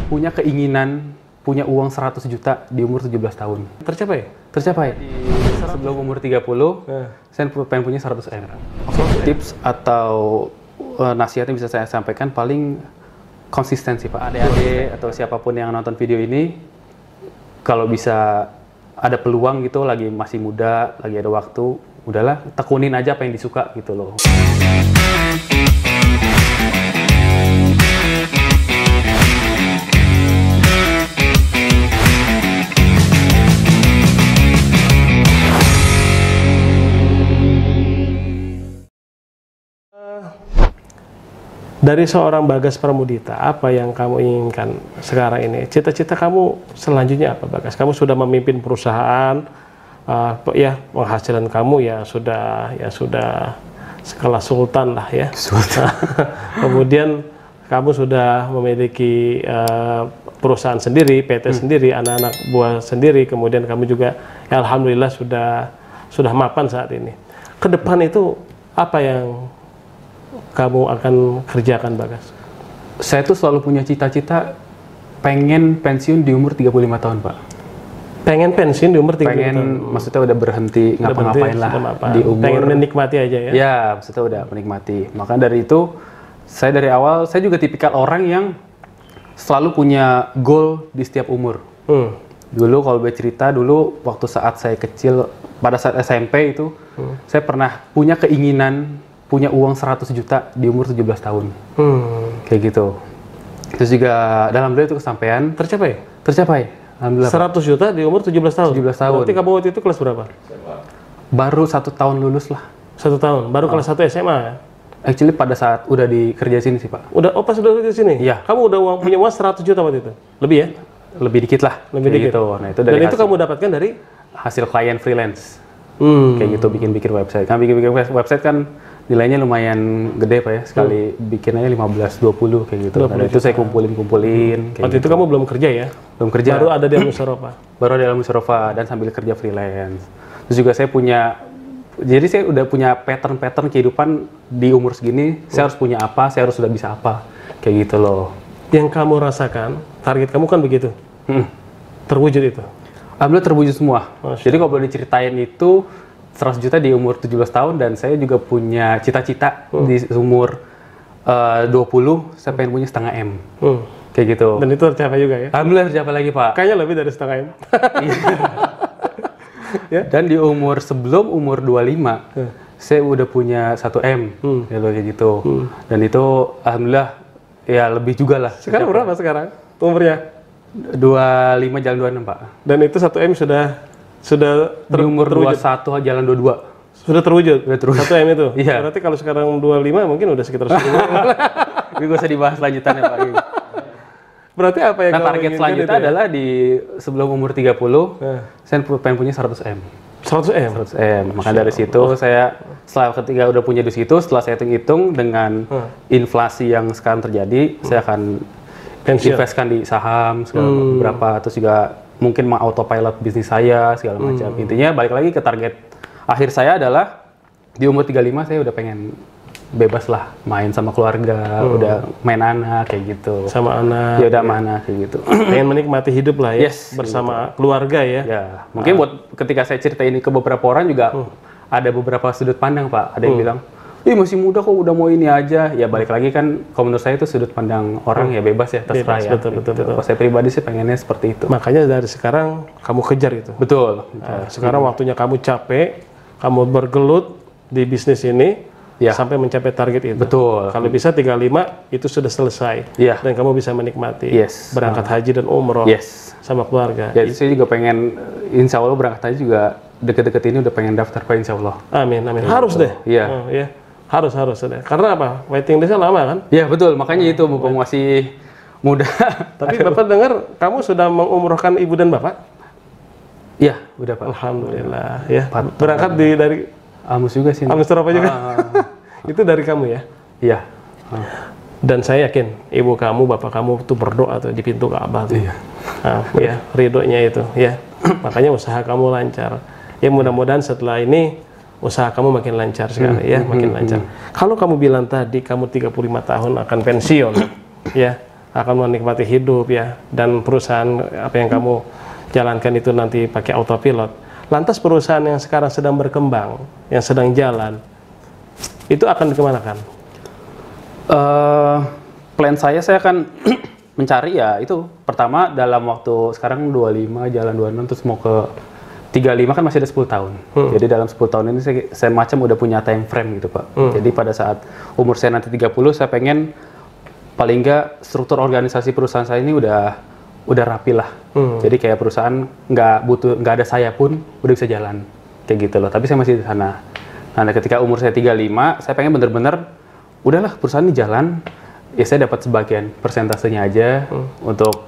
punya keinginan punya uang 100 juta di umur 17 tahun. Tercapai? Tercapai. Sebelum umur 30, saya pengen punya 100 M. Tips atau nasihatnya bisa saya sampaikan paling konsistensi Pak. Adik-adik atau siapapun yang nonton video ini, kalau bisa ada peluang gitu, lagi masih muda, lagi ada waktu, udahlah tekunin aja apa yang disuka gitu loh. Dari seorang Bagas Pramudita, apa yang kamu inginkan sekarang ini? Cita-cita kamu selanjutnya apa, Bagas? Kamu sudah memimpin perusahaan, ya penghasilan kamu ya sudah sekelas sultan lah ya. Sultan. Kemudian kamu sudah memiliki perusahaan sendiri, PT sendiri, anak-anak buah sendiri. Kemudian kamu juga, ya, alhamdulillah sudah mapan saat ini. Ke depan itu apa yang kamu akan kerjakan, Bagas? Saya tuh selalu punya cita-cita pengen pensiun di umur 35 tahun, Pak. Pengen pensiun di umur 35 tahun? Pengen, maksudnya udah berhenti ngapa-ngapain lah di umur. Pengen menikmati aja ya? Ya, maksudnya udah menikmati. Maka dari itu, saya dari awal, saya juga tipikal orang yang selalu punya goal di setiap umur. Dulu kalau gue cerita, dulu waktu saat saya kecil, pada saat SMP itu, saya pernah punya keinginan punya uang 100 juta di umur 17 tahun. Kayak gitu. Terus juga dalam itu kesampaian. Tercapai? Tercapai. Alhamdulillah. 100 juta di umur 17 tahun? 17 tahun. Berarti kamu waktu itu kelas berapa? Baru 1 tahun lulus lah. 1 tahun? Baru kelas 1 SMA ya? Actually pada saat udah dikerja sini sih, Pak. Udah, pas udah di sini? Iya. Kamu udah punya uang 100 juta waktu itu? Lebih ya? Lebih dikit lah. Lebih dikit? Gitu. Nah, itu dari dan itu kamu dapatkan dari? Hasil klien freelance. Kayak gitu, bikin website. Kan bikin website kan nilainya lumayan gede Pak ya, sekali bikinnya 15-20 kayak gitu. Dan itu saya kumpulin. Waktu itu kamu belum kerja ya? Belum kerja. Baru ada di Al-Musyarofa? Baru ada di Al-Musyarofa dan sambil kerja freelance. Terus juga saya punya, jadi saya udah punya pattern kehidupan di umur segini, saya harus punya apa, saya harus sudah bisa apa. Kayak gitu loh. Yang kamu rasakan, target kamu kan begitu? Terwujud itu? Alhamdulillah terwujud semua. Jadi kalau boleh diceritain itu, 100 juta di umur 17 tahun dan saya juga punya cita-cita di umur 20 saya pengen punya setengah M. Kayak gitu. Dan itu tercapai juga ya? Alhamdulillah tercapai lagi Pak. Kayaknya lebih dari setengah M. Ya? Dan di umur sebelum umur 25 saya udah punya 1 M. Kayak gitu. Dan itu alhamdulillah ya lebih juga lah. Sekarang berapa sekarang umurnya? 25 jalan 26 Pak. Dan itu 1 M sudah di umur 21 jalan 22. Sudah terwujud? Sudah terwujud. 1 M itu? Iya. Berarti kalau sekarang 25 mungkin udah sekitar 10. Ini gak usah dibahas lanjutannya Pak. Berarti apa yang target selanjutnya adalah di sebelum umur 30, saya pengen punya 100 M. 100 M? 100 M. Maka dari situ saya, setelah ketika udah punya di situ, setelah saya hitung-hitung dengan inflasi yang sekarang terjadi, saya akan investkan di saham, segala beberapa, terus juga mungkin mau autopilot bisnis saya, segala macam. Intinya balik lagi ke target akhir saya adalah di umur 35 saya udah pengen bebas lah, main sama keluarga, udah main anak kayak gitu. Sama anak. Ya udah sama anak kayak gitu. Pengen menikmati hidup lah ya, bersama keluarga ya. Ya, mungkin buat ketika saya cerita ini ke beberapa orang juga ada beberapa sudut pandang Pak. Ada yang bilang, ih masih muda kok udah mau ini aja. Ya balik lagi kan, kalau menurut saya itu sudut pandang orang ya bebas ya, terserah ya. Betul. Kalau saya pribadi sih pengennya seperti itu. Makanya dari sekarang kamu kejar itu. Betul. Sekarang waktunya kamu capek, kamu bergelut di bisnis ini sampai mencapai target itu. Betul. Kalau bisa 35 itu sudah selesai. Dan kamu bisa menikmati berangkat haji dan umroh sama keluarga. Ya, saya juga pengen, insya Allah berangkat haji juga deket-deket ini udah pengen daftar Pak, insya Allah. Amin. Harus deh. Iya. Harus deh. Karena apa? Waiting list-nya lama kan? Iya betul, makanya itu mumpung masih muda. Tapi Bapak dengar kamu sudah mengumrohkan ibu dan bapak? Iya, udah Pak. Alhamdulillah ya. Berangkat dari Amus juga sih. Al-Musyarofa juga? Itu dari kamu ya? Iya. Dan saya yakin ibu kamu, bapak kamu tuh berdoa tuh di pintu Ka'bah tuh. Ya, ridhonya itu ya. Makanya usaha kamu lancar. Ya mudah-mudahan setelah ini usaha kamu makin lancar sekali ya, makin lancar. Kalau kamu bilang tadi kamu 35 tahun akan pensiun, ya akan menikmati hidup ya, dan perusahaan apa yang kamu jalankan itu nanti pakai autopilot. Lantas perusahaan yang sekarang sedang berkembang, yang sedang jalan, itu akan dikemanakan? Plan saya akan mencari ya itu pertama dalam waktu sekarang 25 jalan 26 terus mau ke 35 kan masih ada 10 tahun. Jadi dalam 10 tahun ini saya macam udah punya time frame gitu Pak. Jadi pada saat umur saya nanti 30 saya pengen paling nggak struktur organisasi perusahaan saya ini udah rapi lah. Jadi kayak perusahaan nggak ada saya pun udah bisa jalan kayak gitu loh. Tapi saya masih di sana. Nah ketika umur saya 35 saya pengen bener-bener udahlah perusahaan ini jalan. Ya saya dapat sebagian persentasenya aja untuk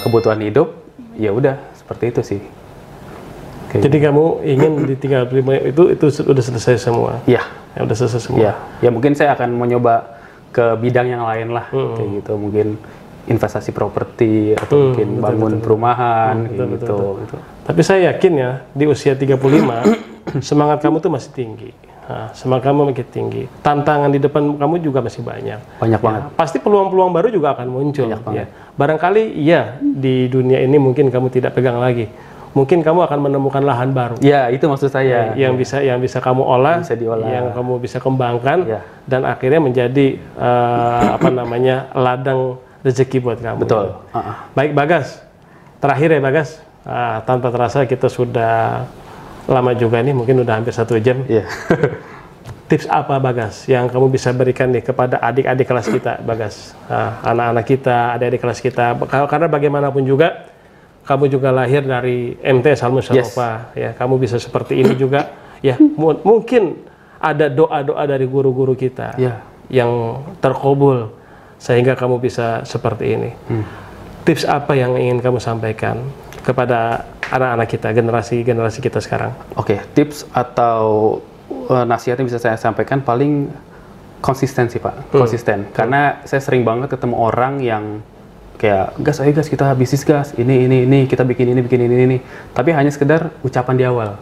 kebutuhan hidup. Ya udah seperti itu sih. Jadi kamu ingin di 35 itu sudah selesai semua? Iya. Ya, udah selesai semua? Iya. Ya mungkin saya akan mencoba ke bidang yang lain lah. Kayak gitu. Mungkin investasi properti atau mungkin bangun perumahan gitu. Tapi saya yakin ya di usia 35 semangat kamu tuh masih tinggi. Nah, semangat kamu makin tinggi. Tantangan di depan kamu juga masih banyak. Banyak banget. Pasti peluang-peluang baru juga akan muncul. Ya. Barangkali iya di dunia ini mungkin kamu tidak pegang lagi. Mungkin kamu akan menemukan lahan baru. Ya, itu maksud saya. Yang bisa kamu olah, bisa diolah, yang kamu bisa kembangkan, dan akhirnya menjadi ladang rezeki buat kamu. Betul. Baik Bagas, terakhir ya Bagas, tanpa terasa kita sudah lama juga nih, mungkin udah hampir 1 jam. Tips apa Bagas yang kamu bisa berikan nih kepada adik-adik kelas kita, Bagas? Anak-anak kita, adik-adik kelas kita, karena bagaimanapun juga kamu juga lahir dari MTS Al-Musyarrafah, ya. Kamu bisa seperti ini juga, ya. Mungkin ada doa-doa dari guru-guru kita yang terkabul sehingga kamu bisa seperti ini. Tips apa yang ingin kamu sampaikan kepada anak-anak kita, generasi kita sekarang? Oke, tips atau nasihat yang bisa saya sampaikan paling konsistensi Pak, konsisten. Karena saya sering banget ketemu orang yang kayak gas kita bisnis gas ini kita bikin ini tapi hanya sekedar ucapan di awal.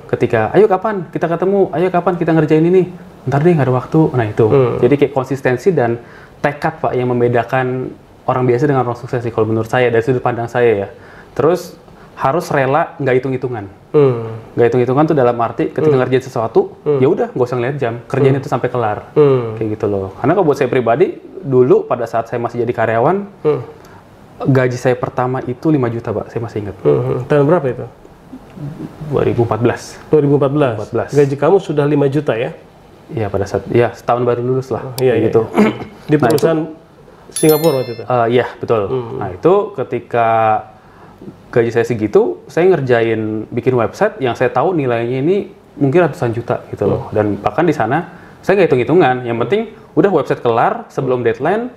Ketika ayo kapan kita ketemu, ayo kapan kita ngerjain ini, ntar deh nggak ada waktu. Nah itu jadi kayak konsistensi dan tekad Pak yang membedakan orang biasa dengan orang sukses sih kalau menurut saya dari sudut pandang saya ya. Terus harus rela nggak hitung-hitungan. Nggak hitung-hitungan tuh dalam arti ketika ngerjain sesuatu ya udah nggak usah ngeliat jam, kerjain itu sampai kelar. Kayak gitu loh. Karena kalau buat saya pribadi dulu pada saat saya masih jadi karyawan gaji saya pertama itu 5 juta Pak, saya masih ingat. Tahun berapa itu? 2014. Gaji kamu sudah 5 juta ya? Iya pada saat setahun baru lulus lah. Gitu. Di perusahaan Singapura waktu itu? Iya betul. Nah itu ketika gaji saya segitu, saya ngerjain bikin website yang saya tahu nilainya ini mungkin ratusan juta gitu loh. Dan bahkan di sana saya nggak hitung-hitungan. Yang penting udah website kelar sebelum deadline,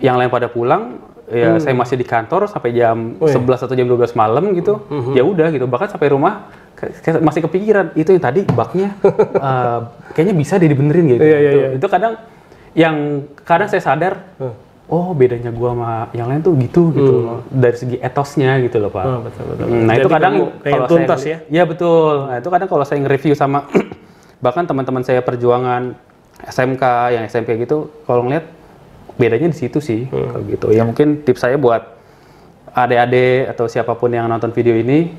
yang lain pada pulang, ya saya masih di kantor sampai jam 11 atau jam 12 malam gitu. Ya udah gitu. Bahkan sampai rumah masih kepikiran itu yang tadi bugnya kayaknya bisa dibenerin gitu. Itu kadang saya sadar. Oh bedanya gua sama yang lain tuh gitu loh. Dari segi etosnya gitu loh Pak. Betul. Nah itu kadang kalau tuntas saya betul. Nah itu kadang kalau saya nge-review sama bahkan teman-teman saya perjuangan SMK yang SMP gitu, kalau ngeliat bedanya di situ sih kalau gitu. Ya mungkin tips saya buat adik-adik atau siapapun yang nonton video ini,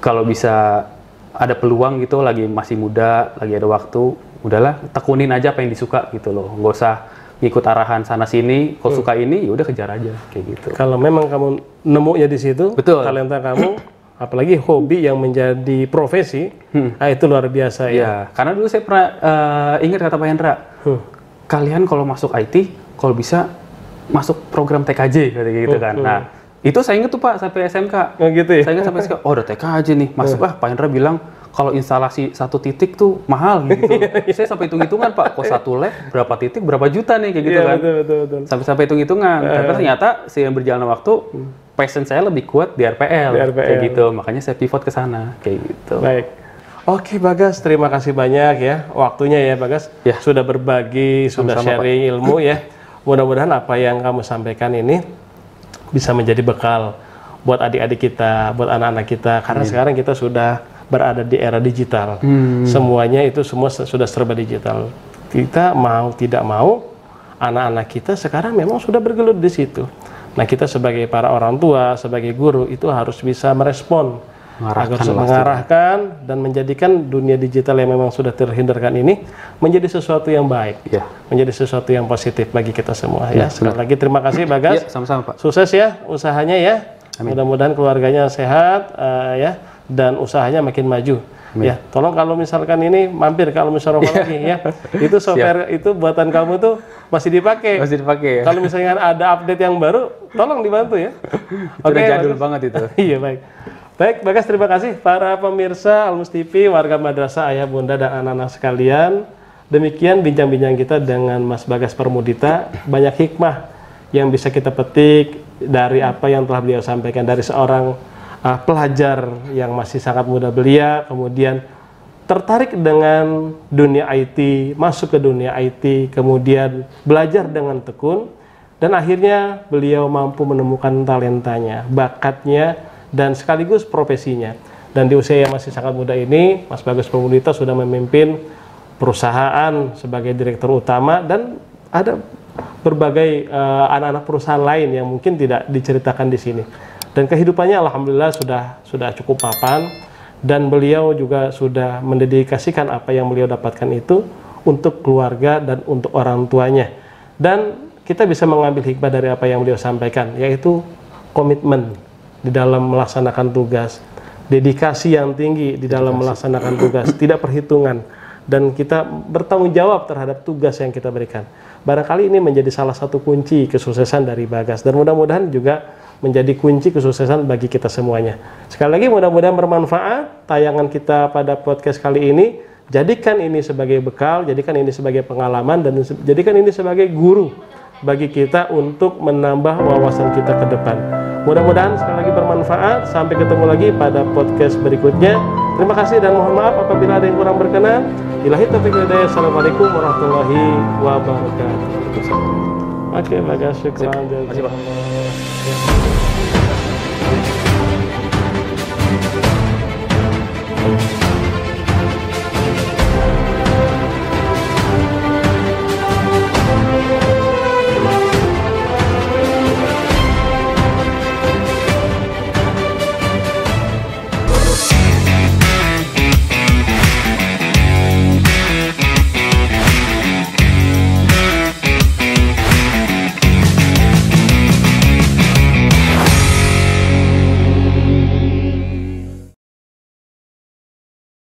kalau bisa ada peluang gitu, lagi masih muda, lagi ada waktu, udahlah tekunin aja apa yang disuka gitu loh. Nggak usah ngikut arahan sana sini, kalau suka ini ya udah kejar aja kayak gitu. Kalau memang kamu nemunya di situ, betul. Talenta kamu, apalagi hobi yang menjadi profesi, itu luar biasa ya. Karena dulu saya pernah ingat kata Pak Hendra, kalian kalau masuk IT, kalau bisa masuk program TKJ gitu kan. Nah itu saya ingat tuh Pak sampai SMK. Gitu ya? Saya ingat sampai SMK, oh udah TKJ nih, masuk Pak Hendra bilang kalau instalasi 1 titik tuh mahal gitu. Saya sampai hitung-hitungan Pak, kok 1 lab berapa titik berapa juta nih kayak gitu kan. Betul. Sampai hitung-hitungan. Tapi ternyata seiring berjalan waktu, passion saya lebih kuat di RPL. Kayak gitu. Makanya saya pivot ke sana kayak gitu. Baik. Oke Bagas, terima kasih banyak ya waktunya ya Bagas. Sudah berbagi, sudah sharing ilmu ya. Mudah-mudahan apa yang kamu sampaikan ini bisa menjadi bekal buat adik-adik kita, buat anak-anak kita. Karena sekarang kita sudah berada di era digital. Semuanya itu semua sudah serba digital. Kita mau tidak mau anak-anak kita sekarang memang sudah bergelut di situ. Nah, kita sebagai para orang tua, sebagai guru itu harus bisa merespon, mengarahkan dan menjadikan dunia digital yang memang sudah terhindarkan ini menjadi sesuatu yang baik, menjadi sesuatu yang positif bagi kita semua. Ya, sekali lagi terima kasih Bagas. Sama-sama Pak. Sukses ya usahanya ya. Mudah-mudahan keluarganya sehat ya dan usahanya makin maju. Ya, tolong kalau misalkan ini mampir kalau misalnya lagi ya. Itu software itu buatan kamu tuh masih dipakai. Masih dipakai ya. Kalau misalnya ada update yang baru, tolong dibantu ya. Oke, jadul banget itu. Iya, baik. Baik, Bagas, terima kasih para pemirsa Almus TV, warga madrasah, ayah, bunda dan anak-anak sekalian. Demikian bincang-bincang kita dengan Mas Bagas Parmudita. Banyak hikmah yang bisa kita petik dari apa yang telah beliau sampaikan dari seorang pelajar yang masih sangat muda belia, kemudian tertarik dengan dunia IT, masuk ke dunia IT, kemudian belajar dengan tekun, dan akhirnya beliau mampu menemukan talentanya, bakatnya, dan sekaligus profesinya. Dan di usia yang masih sangat muda ini, Mas Bagas Parmudita sudah memimpin perusahaan sebagai direktur utama, dan ada berbagai anak-anak perusahaan lain yang mungkin tidak diceritakan di sini. Dan kehidupannya alhamdulillah sudah cukup mapan, dan beliau juga sudah mendedikasikan apa yang beliau dapatkan itu untuk keluarga dan untuk orang tuanya. Dan kita bisa mengambil hikmah dari apa yang beliau sampaikan, yaitu komitmen di dalam melaksanakan tugas, dedikasi yang tinggi di dalam melaksanakan tugas, tidak perhitungan, dan kita bertanggung jawab terhadap tugas yang kita berikan. Barangkali ini menjadi salah satu kunci kesuksesan dari Bagas, dan mudah-mudahan juga menjadi kunci kesuksesan bagi kita semuanya. Sekali lagi mudah-mudahan bermanfaat tayangan kita pada podcast kali ini. Jadikan ini sebagai bekal, jadikan ini sebagai pengalaman, dan jadikan ini sebagai guru bagi kita untuk menambah wawasan kita ke depan. Mudah-mudahan sekali lagi bermanfaat. Sampai ketemu lagi pada podcast berikutnya. Terima kasih dan mohon maaf apabila ada yang kurang berkenan. Ilahi taufiq wal hidayah. Assalamualaikum warahmatullahi wabarakatuh. Oke, Bagas, syukran. Terima kasih, Pak. Thank you.